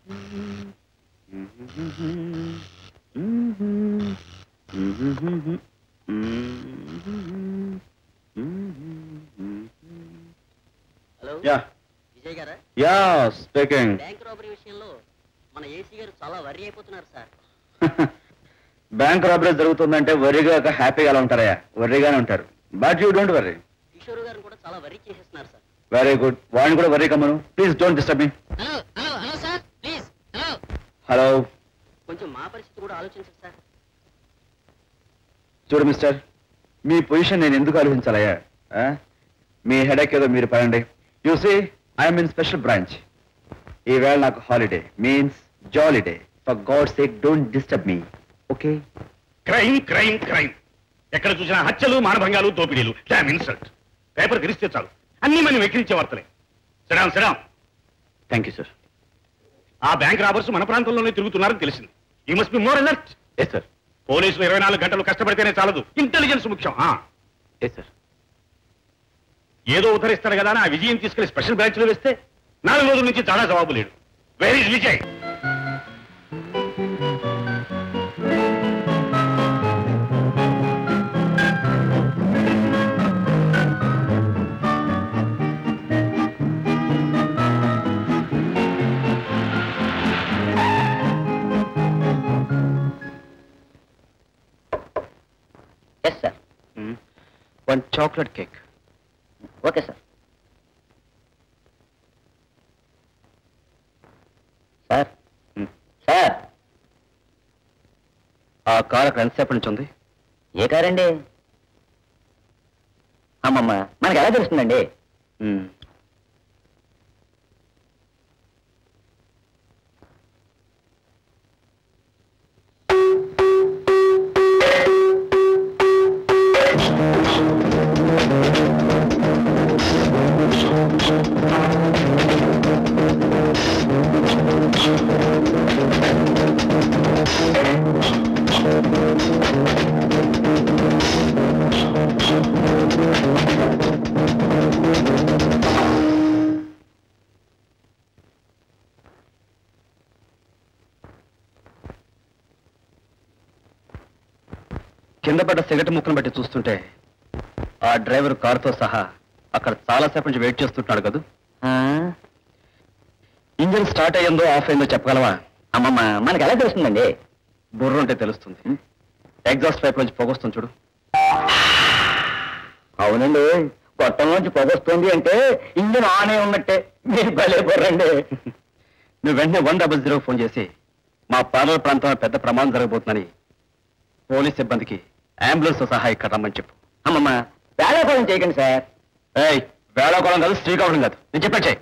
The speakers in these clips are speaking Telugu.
హలో విజయ్ గారా? Yeah speaking. బ్యాంక్ రాబరీ విషయంలో మన ఏసీ గారు చాలా వర్రీ అయిపోతున్నారు సార్. బ్యాంక్ రాబరీ జరుగుతుందంటే వర్రీగా హ్యాపీగా ఉంటారయ్యా, వర్రీగానే ఉంటారు. But you don't worry. Kishore గారు కూడా చాలా వర్రీ చేసేస్తున్నారు సార్. Very good. వాడిని కూడా వర్రీ కమ్మను. Please don't disturb me. Hello hello hello sir, please. Hello hello. కొంచెం మా పరిస్థితి కూడా ఆలోచించండి సార్. చూడు మిస్టర్, మీ పొజిషన్ నేను ఎందుకు ఆలోచించాలయ్యా? మీ హెడేక్ ఏదో మీరు పడండి. You see I'm in special branch. ఈవేళ నాకు holiday means jolly day. For God sake don't disturb me. Okay? Crime crime crime, ఎక్కడ చూసినా హత్యలు, మానభంగాలు, దోపిడీలు. Dam insult. పేపర్ గెలిస్తే చాలు అన్ని మనం వెక్కిరించే వార్తలే. సిడాం సిడాం. Thank you sir. ఆ బ్యాంక్ రాబర్స్ మన ప్రాంతంలోనే తిరుగుతున్నారని తెలిసింది. You must be more alert. Yes sir. పోలీసులు 24 గంటలు కష్టపడితేనే చాలదు, ఇంటెలిజెన్స్ ముఖ్యం. Yes sir. ఏదో ఉద్ధరిస్తారు కదా అని ఆ విజయం తీసుకెళ్లి స్పెషల్ బ్రాంచ్ లో వేస్తే 4 రోజుల నుంచి చాలా జవాబు లేడు. Where is Vijay? Yes sir. One chocolate cake. Okay sir. Sir sir, ఆ కార్ అక్కడ ఎంతసేపటి నుంచి ఉంది? ఏ కారండి? అమ్మమ్మ, మనకి ఎలా తెలుస్తుందండి? కింద పడ్డ సిగరెట్ ముక్కను బట్టి చూస్తుంటే ఆ డ్రైవర్ కారుతో సహా అక్కడ చాలాసేపు నుంచి వెయిట్ చేస్తుంటున్నాడు కదా. ఇంజిన్ స్టార్ట్ అయ్యిందో ఆఫ్ అయిందో చెప్పగలవా? అమ్మమ్మ, మనకి ఎలా తెలుస్తుందండి? బుర్ర ఉంటే తెలుస్తుంది. ఎగ్జాస్ట్ పైప్ నుంచి పొగొస్తుంది చూడు. అవునండి, గొట్టం నుంచి పొగొస్తుంది అంటే ఇంజిన్ ఆన్ అయి ఉన్నట్టే. మీరు భలే బుర్రండి. నువ్వు వెంటనే 100 ఫోన్ చేసి మా పార్లర్ ప్రాంతంలో పెద్ద ప్రమాదం జరగబోతుందని పోలీస్ సిబ్బందికి అంబులెన్స్ సహా ఇక్కడ రమ్మని చెప్పు. అమ్మమ్మ, వేళాకోళం చేయకండి సార్. ఏయ్, వేళాకోళం కాదు, శ్రీకాకుళం కాదు, నేను చెప్పాను చెయ్యి.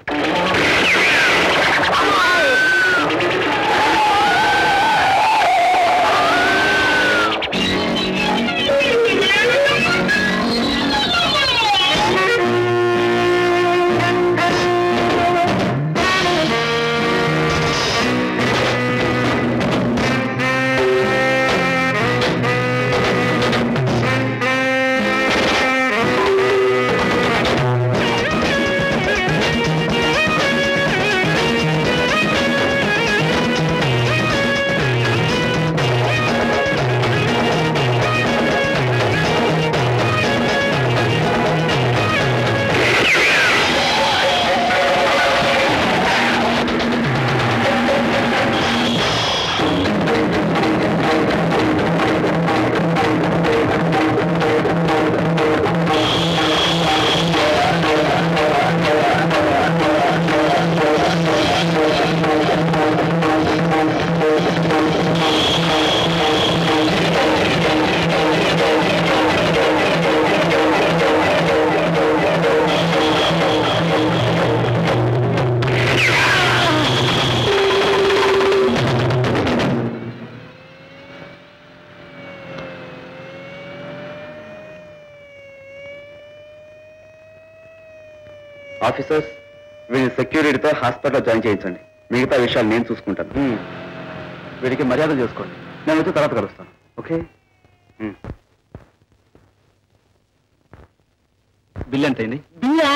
ఆఫీసర్స్, వీడిని సెక్యూరిటీతో హాస్పిటల్లో జాయిన్ చేయించండి. మిగతా విషయాలు నేను చూసుకుంటాను. వీడికి మర్యాద చేసుకోండి. నేను వచ్చి తర్వాత కలుస్తాను. ఓకే? బిల్ ఎంత అయింది? బియ్యా